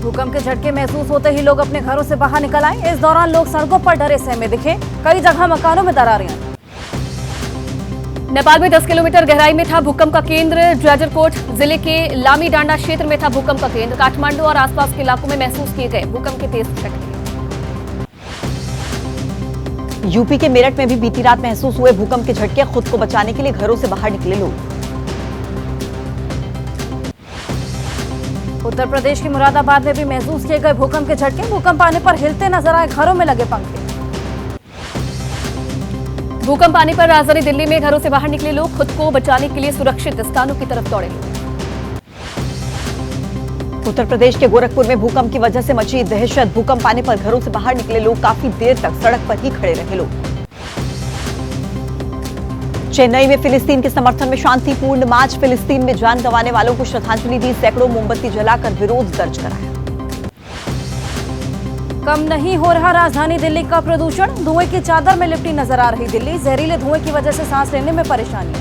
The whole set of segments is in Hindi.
भूकंप के झटके महसूस होते ही लोग अपने घरों से बाहर निकल आए। इस दौरान लोग सड़कों पर डरे सहमे दिखे। कई जगह मकानों में दरारें आई। नेपाल में 10 किलोमीटर गहराई में था भूकंप का केंद्र। जाजरकोट जिले के लामीडांडा क्षेत्र में था भूकंप का केंद्र। काठमांडू और आसपास के इलाकों में महसूस किए गए भूकंप के तेज झटके। यूपी के मेरठ में भी बीती रात महसूस हुए भूकंप के झटके। खुद को बचाने के लिए घरों से बाहर निकले लोग। उत्तर प्रदेश के मुरादाबाद में भी महसूस किए गए भूकंप के झटके। भूकंप आने पर हिलते नजर आए घरों में लगे पंखे। भूकंप आने पर राजधानी दिल्ली में घरों से बाहर निकले लोग। खुद को बचाने के लिए सुरक्षित स्थानों की तरफ दौड़े लोग। उत्तर प्रदेश के गोरखपुर में भूकंप की वजह से मची दहशत। भूकंप आने पर घरों से बाहर निकले लोग काफी देर तक सड़क पर ही खड़े रहे लोग। चेन्नई में फिलिस्तीन के समर्थन में शांतिपूर्ण मार्च। फिलिस्तीन में जान गंवाने वालों को श्रद्धांजलि दी। सैकड़ों मोमबत्ती जलाकर विरोध दर्ज कराया। कम नहीं हो रहा राजधानी दिल्ली का प्रदूषण। धुएं की चादर में लिपटी नजर आ रही दिल्ली। जहरीले धुएं की वजह से सांस लेने में परेशानी।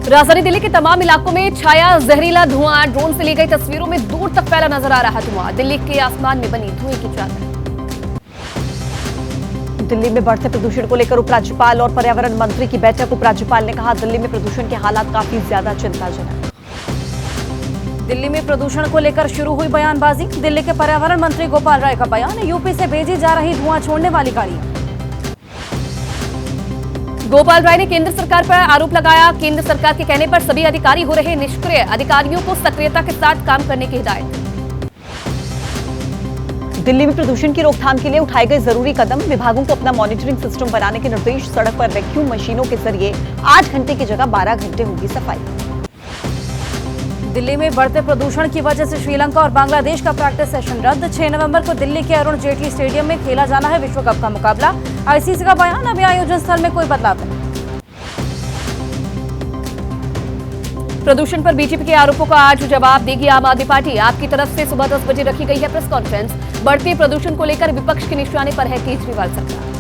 राजधानी दिल्ली के तमाम इलाकों में छाया जहरीला धुआं। ड्रोन से ली गई तस्वीरों में दूर तक फैला नजर आ रहा धुआं। दिल्ली के आसमान में बनी धुएं की चादर। दिल्ली में बढ़ते प्रदूषण को लेकर उपराज्यपाल और पर्यावरण मंत्री की बैठक। उपराज्यपाल ने कहा, दिल्ली में प्रदूषण के हालात काफी ज्यादा चिंताजनक। दिल्ली में प्रदूषण को लेकर शुरू हुई बयानबाजी। दिल्ली के पर्यावरण मंत्री गोपाल राय का बयान। यूपी से भेजी जा रही धुआं छोड़ने वाली गाड़ियां। गोपाल राय ने केंद्र सरकार पर आरोप लगाया। केंद्र सरकार के कहने पर सभी अधिकारी हो रहे निष्क्रिय। अधिकारियों को सक्रियता के साथ काम करने की हिदायत। दिल्ली में प्रदूषण की रोकथाम के लिए उठाए गए जरूरी कदम। विभागों को अपना मॉनिटरिंग सिस्टम बनाने के निर्देश। सड़क पर वैक्यूम मशीनों के जरिए 8 घंटे की जगह 12 घंटे होगी सफाई। दिल्ली में बढ़ते प्रदूषण की वजह से श्रीलंका और बांग्लादेश का प्रैक्टिस सेशन रद्द। 6 नवंबर को दिल्ली के अरुण जेटली स्टेडियम में खेला जाना है विश्व कप का मुकाबला। आईसीसी का बयान, अभी आयोजन स्थल में कोई बदलाव नहीं। प्रदूषण पर बीजेपी के आरोपों का आज जवाब देगी आम आदमी पार्टी। आपकी तरफ से सुबह 10 बजे रखी गई है प्रेस कॉन्फ्रेंस। बढ़ते प्रदूषण को लेकर विपक्ष के निशाने पर है केजरीवाल सरकार।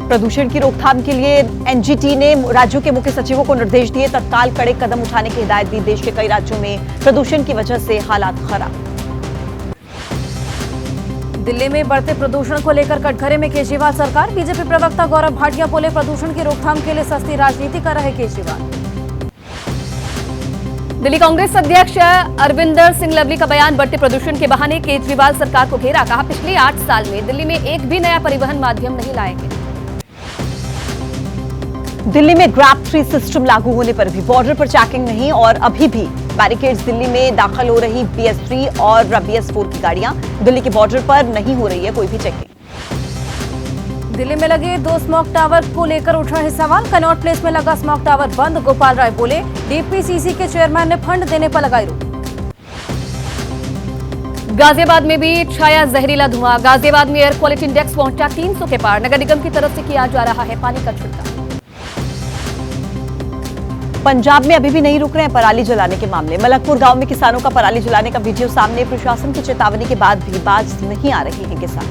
प्रदूषण की रोकथाम के लिए एनजीटी ने राज्यों के मुख्य सचिवों को निर्देश दिए। तत्काल कड़े कदम उठाने की हिदायत दी। देश के कई राज्यों में प्रदूषण की वजह से हालात खराब। दिल्ली में बढ़ते प्रदूषण को लेकर कटघरे में केजरीवाल सरकार। बीजेपी प्रवक्ता गौरव भाटिया बोले, प्रदूषण की रोकथाम के लिए सस्ती राजनीति कर रहे केजरीवाल। दिल्ली कांग्रेस अध्यक्ष अरविंदर सिंह लवली का बयान। बढ़ते प्रदूषण के बहाने केजरीवाल सरकार को घेरा। कहा, पिछले 8 साल में दिल्ली में एक भी नया परिवहन माध्यम नहीं लाए गए। दिल्ली में ग्रैब 3 सिस्टम लागू होने पर भी बॉर्डर पर चेकिंग नहीं और अभी भी बैरिकेड्स। दिल्ली में दाखिल हो रही BS3 और BS4 की गाड़ियां। दिल्ली के बॉर्डर पर नहीं हो रही है कोई भी चेकिंग। दिल्ली में लगे 2 स्मॉग टावर को लेकर उठ रहे सवाल। कनॉट प्लेस में लगा स्मॉग टावर बंद। गोपाल राय बोले, DPCC के चेयरमैन ने फंड देने पर लगाई रोक। गाजियाबाद में भी छाया जहरीला धुआं। गाजियाबाद में एयर क्वालिटी इंडेक्स पहुंचा 300 के पार। नगर निगम की तरफ से किया जा रहा है पानी का छिड़काव। पंजाब में अभी भी नहीं रुक रहे हैं पराली जलाने के मामले। मलकपुर गांव में किसानों का पराली जलाने का वीडियो सामने। प्रशासन की चेतावनी के बाद भी बाज नहीं आ रही हैं किसान।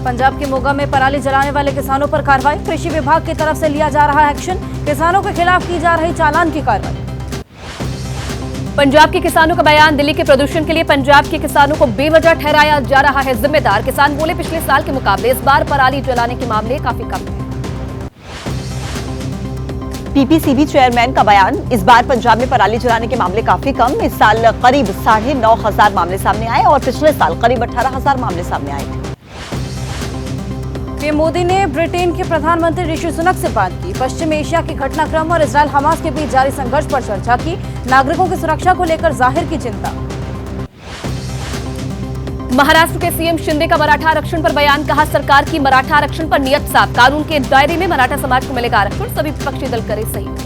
पंजाब के मोगा में पराली जलाने वाले किसानों पर कार्रवाई। कृषि विभाग की तरफ से लिया जा रहा है एक्शन। किसानों के खिलाफ की जा रही चालान की कार्रवाई। पंजाब के किसानों का बयान। दिल्ली के प्रदूषण के लिए पंजाब के किसानों को बेवजह ठहराया जा रहा है जिम्मेदार। किसान बोले, पिछले साल के मुकाबले इस बार पराली जलाने के मामले काफी कम है। PPCB चेयरमैन का बयान। इस बार पंजाब में पराली जलाने के मामले काफी कम। इस साल करीब 9,500 मामले सामने आए और पिछले साल करीब 18,000 मामले सामने आए थे। पीएम मोदी ने ब्रिटेन के प्रधानमंत्री ऋषि सुनक से बात की। पश्चिम एशिया के घटनाक्रम और इजरायल हमास के बीच जारी संघर्ष पर चर्चा की। नागरिकों की सुरक्षा को लेकर जाहिर की चिंता। महाराष्ट्र के सीएम शिंदे का मराठा आरक्षण पर बयान। कहा, सरकार की मराठा आरक्षण पर नियत साफ। कानून के दायरे में मराठा समाज को मिलेगा आरक्षण। सभी विपक्षी दल करे सहयोग।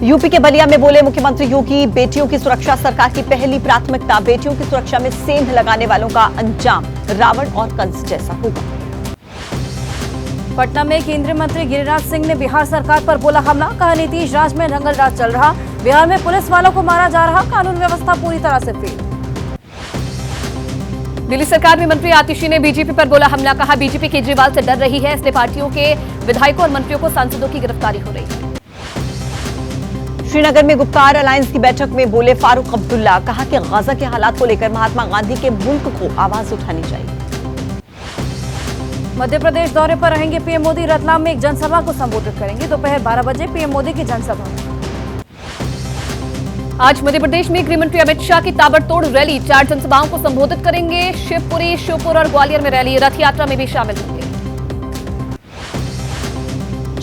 यूपी के बलिया में बोले मुख्यमंत्री योगी, बेटियों की सुरक्षा सरकार की पहली प्राथमिकता। बेटियों की सुरक्षा में सेंध लगाने वालों का अंजाम रावण और कंस जैसा होगा। पटना में केंद्रीय मंत्री गिरिराज सिंह ने बिहार सरकार पर बोला हमला। कहा, नीतीश राज में दंगल राज चल रहा। बिहार में पुलिस वालों को मारा जा रहा। कानून व्यवस्था पूरी तरह से फेल। दिल्ली सरकार में मंत्री आतिशी ने बीजेपी पर बोला हमला। कहा, बीजेपी केजरीवाल से डर रही है, इसलिए पार्टियों के विधायकों और मंत्रियों को सांसदों की गिरफ्तारी हो रही है। श्रीनगर में गुप्कार अलायंस की बैठक में बोले फारूक अब्दुल्ला, कहा कि गाजा के हालात को लेकर महात्मा गांधी के मुल्क को आवाज उठानी चाहिए। मध्य प्रदेश दौरे पर रहेंगे पीएम मोदी। रतलाम में एक जनसभा को संबोधित करेंगे। दोपहर 12 बजे पीएम मोदी की जनसभा। आज मध्य प्रदेश में गृह मंत्री अमित शाह की ताबड़तोड़ रैली, 4 जनसभाओं को संबोधित करेंगे। शिवपुरी, श्योपुर और ग्वालियर में रैली, रथ यात्रा में भी शामिल होंगे।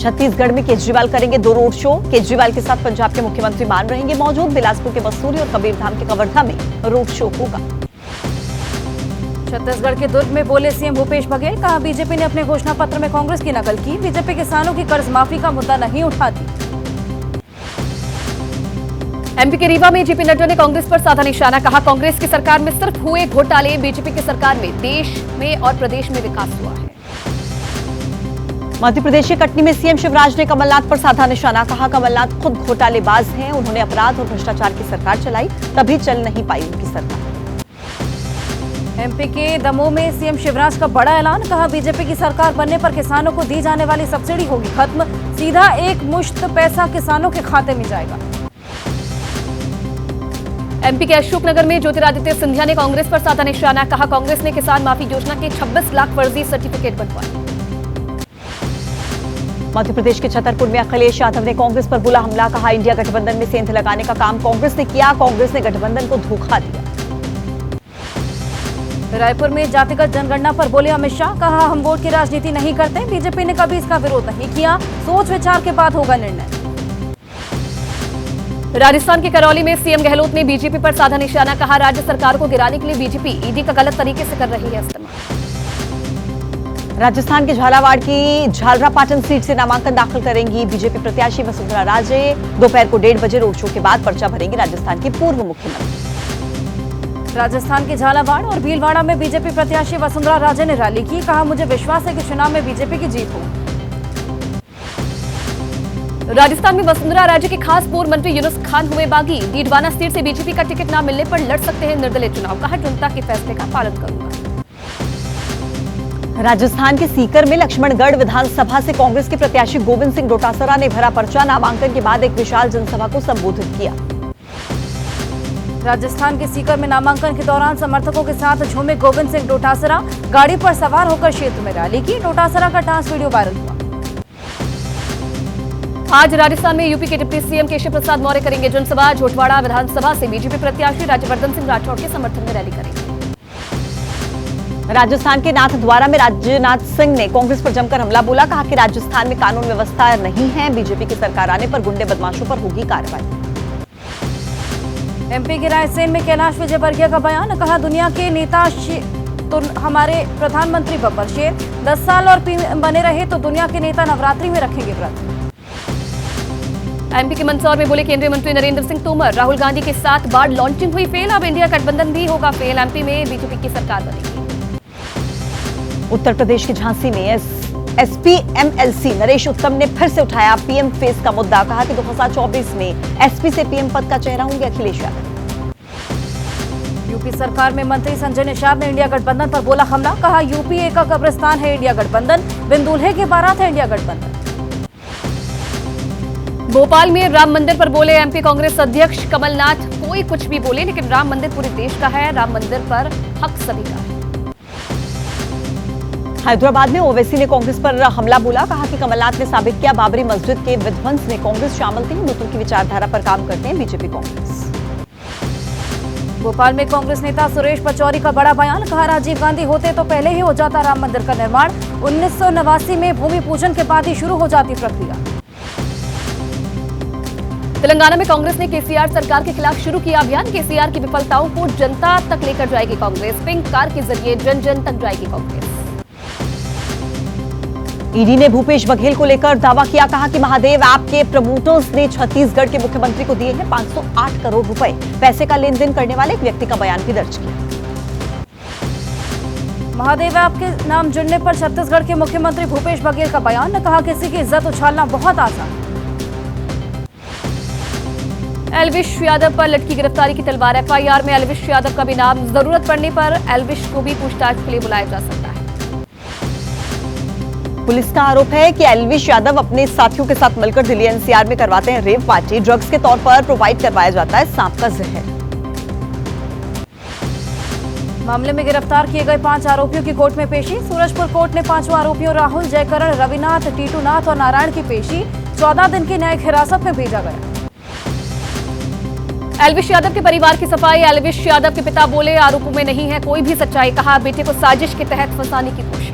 छत्तीसगढ़ में केजरीवाल करेंगे 2 रोड शो। केजरीवाल के साथ पंजाब के मुख्यमंत्री मान रहेंगे मौजूद। बिलासपुर के बसूरी और कबीरधाम के कवर्धा में रोड शो होगा। छत्तीसगढ़ के दुर्ग में बोले सीएम भूपेश बघेल, कहा बीजेपी ने अपने घोषणा पत्र में कांग्रेस की नकल की। बीजेपी किसानों की कर्ज माफी का मुद्दा नहीं उठाती। एमपी के रीवा में जेपी नड्डा ने कांग्रेस पर साधा निशाना, कहा कांग्रेस की सरकार में सिर्फ हुए घोटाले, बीजेपी की सरकार में देश में और प्रदेश में विकास हुआ है। मध्य प्रदेश के कटनी में सीएम शिवराज ने कमलनाथ पर साधा निशाना, कहा कमलनाथ खुद घोटालेबाज हैं। उन्होंने अपराध और भ्रष्टाचार की सरकार चलाई, तभी चल नहीं पाई उनकी सरकार। एमपी के दमोह में सीएम शिवराज का बड़ा ऐलान, कहा बीजेपी की सरकार बनने पर किसानों को दी जाने वाली सब्सिडी होगी खत्म। सीधा एक मुश्त पैसा किसानों के खाते में जाएगा। एमपी के अशोकनगर में ज्योतिरादित्य सिंधिया ने कांग्रेस पर साधा निशाना, कहा कांग्रेस ने किसान माफी योजना के 26 लाख फर्जी सर्टिफिकेट बनवाए। मध्य प्रदेश के छतरपुर में अखिलेश यादव ने कांग्रेस पर बोला हमला, कहा इंडिया गठबंधन में सेंध लगाने का काम कांग्रेस ने किया। कांग्रेस ने गठबंधन को धोखा दिया। रायपुर में जातिगत जनगणना पर बोले अमित शाह, कहा हम वोट की राजनीति नहीं करते। बीजेपी ने कभी इसका विरोध नहीं किया। सोच विचार के बाद होगा निर्णय। राजस्थान के करौली में सीएम गहलोत ने बीजेपी पर साधा निशाना, कहा राज्य सरकार को गिराने के लिए बीजेपी ईडी का गलत तरीके से कर रही है इस्तेमाल। राजस्थान के झालावाड़ की झालरापाटन सीट से नामांकन दाखिल करेंगी बीजेपी प्रत्याशी वसुंधरा राजे। दोपहर को 1:30 बजे रोड शो के बाद पर्चा भरेंगी राजस्थान की पूर्व मुख्यमंत्री। राजस्थान के झालावाड़ और भीलवाड़ा में बीजेपी प्रत्याशी वसुंधरा राजे ने रैली की, कहा मुझे विश्वास है कि चुनाव में बीजेपी की जीत हो। राजस्थान में वसुंधरा राजे के खास पूर्व मंत्री यूनुस खान हुए बागी। डीडवाना सीट से बीजेपी का टिकट न मिलने पर लड़ सकते हैं निर्दलीय चुनाव, कहा जनता के फैसले का पालन करूंगा। राजस्थान के सीकर में लक्ष्मणगढ़ विधानसभा से कांग्रेस के प्रत्याशी गोविंद सिंह डोटासरा ने भरा पर्चा। नामांकन के बाद एक विशाल जनसभा को संबोधित किया। राजस्थान के सीकर में नामांकन के दौरान समर्थकों के साथ झूमे गोविंद सिंह डोटासरा। गाड़ी पर सवार होकर क्षेत्र में रैली की। डोटासरा का डांस वीडियो वायरल हुआ। आज राजस्थान में यूपी के डिप्टी सीएम केशव प्रसाद मौर्य करेंगे जनसभा। झोटवाड़ा विधानसभा से बीजेपी प्रत्याशी राज्यवर्धन सिंह राठौड़ के समर्थन में रैली करेंगे। राजस्थान के नाथद्वारा में राजनाथ सिंह ने कांग्रेस पर जमकर हमला बोला, कहा कि राजस्थान में कानून व्यवस्था नहीं है। बीजेपी की सरकार आने पर गुंडे बदमाशों पर होगी कार्रवाई। एमपी के रायसेन में कैलाश विजयवर्गीय का बयान, कहा दुनिया के नेता तो हमारे प्रधानमंत्री बब्बर शेर 10 साल और बने रहे तो दुनिया के नेता नवरात्रि में रखेंगे व्रत। एमपी के मंदसौर में बोले केंद्रीय मंत्री नरेंद्र सिंह तोमर, राहुल गांधी के साथ बाढ़ लॉन्चिंग हुई फेल, अब इंडिया गठबंधन भी होगा फेल। एमपी में बीजेपी की सरकार बनेगी। उत्तर प्रदेश के झांसी में एसपी एमएलसी नरेश उत्तम ने फिर से उठाया पीएम फेस का मुद्दा, कहा कि 2024 में एसपी से पीएम पद का चेहरा होंगे अखिलेश यादव। यूपी सरकार में मंत्री संजय निषाद ने इंडिया गठबंधन पर बोला हमला, कहा यूपीए का कब्रिस्तान है इंडिया गठबंधन, बिन दूल्हे की बारात है इंडिया गठबंधन। भोपाल में राम मंदिर पर बोले एमपी कांग्रेस अध्यक्ष कमलनाथ, कोई कुछ भी बोले लेकिन राम मंदिर पूरे देश का है, राम मंदिर पर हक सभी का है। हैदराबाद में ओवैसी ने कांग्रेस पर हमला बोला, कहा कि कमलनाथ ने साबित किया बाबरी मस्जिद के विध्वंस में कांग्रेस शामिल थी। नूतन की विचारधारा पर काम करते हैं बीजेपी कांग्रेस। भोपाल में कांग्रेस नेता सुरेश पचौरी का बड़ा बयान, कहा राजीव गांधी होते तो पहले ही हो जाता राम मंदिर का निर्माण। 1989 में भूमि पूजन के बाद ही शुरू हो जाती प्रक्रिया। तेलंगाना में कांग्रेस ने केसीआर सरकार के खिलाफ शुरू किया अभियान। केसीआर की विफलताओं को जनता तक लेकर जाएगी कांग्रेस। पिंक कार के जरिए जन जन तक जाएगी कांग्रेस। ईडी ने भूपेश बघेल को लेकर दावा किया, कहा कि महादेव ऐप के प्रमोटर्स ने छत्तीसगढ़ के मुख्यमंत्री को दिए हैं 508 करोड़ रुपए। पैसे का लेन देन करने वाले एक व्यक्ति का बयान भी दर्ज किया। महादेव ऐप के नाम जुड़ने पर छत्तीसगढ़ के मुख्यमंत्री भूपेश बघेल का बयान, ने कहा किसी की इज्जत उछालना बहुत आसान। एल्विश यादव पर लटकी गिरफ्तारी की तलवार। एफआईआर में एल्विश यादव का भी नाम, जरूरत पड़ने पर एल्विश को भी पूछताछ के लिए बुलाया जा सकता है। पुलिस का आरोप है कि एल्विश यादव अपने साथियों के साथ मिलकर दिल्ली एनसीआर में करवाते हैं रेव पार्टी। ड्रग्स के तौर पर प्रोवाइड करवाया जाता है सांप का जहर। मामले में गिरफ्तार किए गए 5 आरोपियों की कोर्ट में पेशी। सूरजपुर कोर्ट ने 5 आरोपियों राहुल, जयकरण, रविनाथ, टीटूनाथ और नारायण की पेशी 14 दिन की न्यायिक हिरासत में भेजा गया। एल्विश यादव के परिवार की सफाई। एल्विश यादव के पिता बोले, आरोपों में नहीं है कोई भी सच्चाई। कहा, बेटे को साजिश के तहत फंसाने की कोशिश।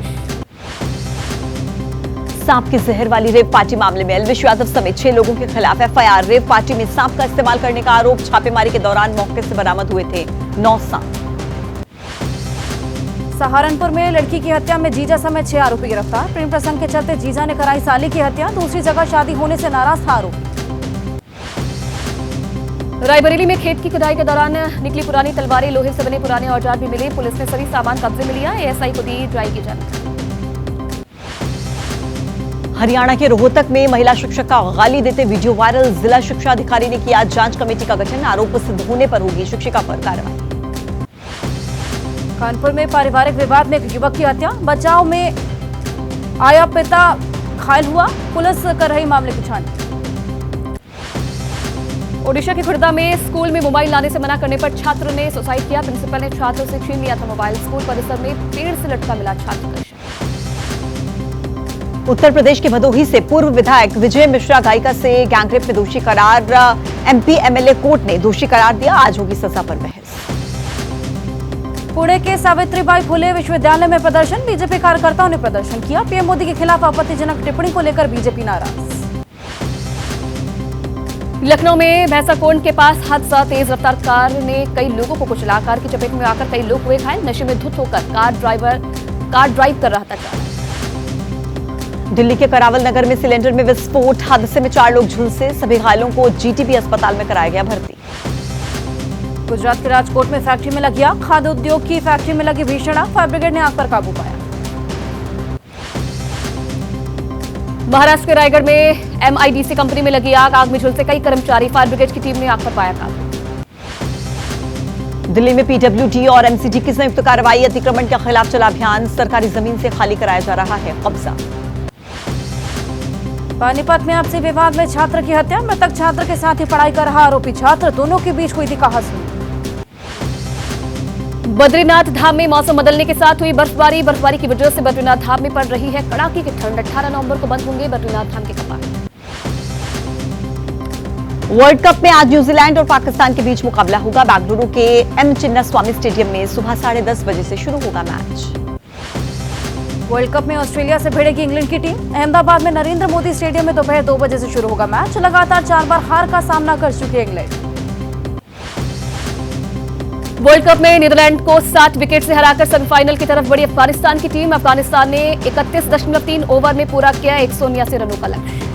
सांप की जहर वाली रेव पार्टी मामले में एल्विश यादव समेत 6 लोगों के खिलाफ एफआईआर। रेव पार्टी में सांप का इस्तेमाल करने का आरोप। छापेमारी के दौरान मौके से बरामद हुए थे 9 सांप। सहारनपुर में लड़की की हत्या में जीजा समेत 6 आरोपी गिरफ्तार। प्रेम प्रसंग के चलते जीजा ने कराई साली की हत्या। दूसरी जगह शादी होने से नाराज था आरोपी। रायबरेली में खेत की खुदाई के दौरान निकली पुरानी तलवारें, लोहे से बने पुराने औजार भी मिले। पुलिस ने सभी सामान कब्जे में लिया। एएसआई को दी जाएगी जानकारी। हरियाणा के रोहतक में महिला शिक्षक का गाली देते वीडियो वायरल। जिला शिक्षा अधिकारी ने किया जांच कमेटी का गठन। आरोप सिद्ध होने पर होगी शिक्षिका पर कार्रवाई। कानपुर में पारिवारिक विवाद में एक युवक की हत्या। बचाव में आया पिता घायल हुआ। पुलिस कर रही मामले की छानबीन। ओडिशा के खुर्दा में स्कूल में मोबाइल लाने से मना करने पर छात्र ने सुसाइड किया। प्रिंसिपल ने छात्र से छीन लिया था मोबाइल। स्कूल परिसर में पेड़ से लटका मिला छात्र का शव। उत्तर प्रदेश के भदोही से पूर्व विधायक विजय मिश्रा गायिका से गैंगरेप में दोषी करार। एमपी एमएलए कोर्ट ने दोषी करार दिया। आज होगी सजा पर बहस। पुणे के सावित्रीबाई फुले विश्वविद्यालय में प्रदर्शन। बीजेपी कार्यकर्ताओं ने प्रदर्शन किया। पीएम मोदी के खिलाफ आपत्तिजनक टिप्पणी को लेकर बीजेपी नाराज। लखनऊ में भैंसाकोंड के पास हादसा। तेज रफ्तार कार ने कई लोगों को कुचला। कार की चपेट में आकर कई लोग हुए घायल। नशे में धुत होकर कार ड्राइव कर रहा था चालक। दिल्ली के करावल नगर में सिलेंडर में विस्फोट। हादसे में 4 लोग झुलसे। सभी घायलों को जीटीबी अस्पताल में कराया गया भर्ती। गुजरात के राजकोट में फैक्ट्री में लगी आग। खाद्य उद्योग की फैक्ट्री में लगी भीषण आग। फायर ब्रिगेड ने आग पर काबू पाया। महाराष्ट्र के रायगढ़ में एमआईडीसी कंपनी में लगी आग। आग में झुलसे कई कर्मचारी। फायर ब्रिगेड की टीम ने आग पर पाया काबू। दिल्ली में पीडब्ल्यूडी और एमसीडी की संयुक्त कार्रवाई। अतिक्रमण के खिलाफ चला अभियान। सरकारी जमीन से खाली कराया जा रहा है कब्जा। पानीपत में आपसी विवाद में छात्र की हत्या। मृतक छात्र के साथ ही पढ़ाई कर रहा आरोपी छात्र। दोनों के बीच हुई थी कहासुनी। बद्रीनाथ धाम में मौसम बदलने के साथ हुई बर्फबारी। बर्फबारी की वजह से बद्रीनाथ धाम में पड़ रही है कड़ाके की ठंड। 18 नवंबर को बंद होंगे बद्रीनाथ धाम के कपाट। वर्ल्ड कप में आज न्यूजीलैंड और पाकिस्तान के बीच मुकाबला होगा। बेंगलुरु के एम चिन्नास्वामी स्टेडियम में सुबह 10:30 बजे से शुरू होगा मैच। वर्ल्ड कप में ऑस्ट्रेलिया से भिड़ेगी इंग्लैंड की टीम। अहमदाबाद में नरेंद्र मोदी स्टेडियम में दोपहर 2 बजे से शुरू होगा मैच। लगातार 4 बार हार का सामना कर चुके इंग्लैंड। वर्ल्ड कप में नीदरलैंड को 60 विकेट से हराकर सेमीफाइनल की तरफ बढ़ी अफगानिस्तान की टीम। अफगानिस्तान ने 31.3 ओवर में पूरा किया 179 रनों का लक्ष्य।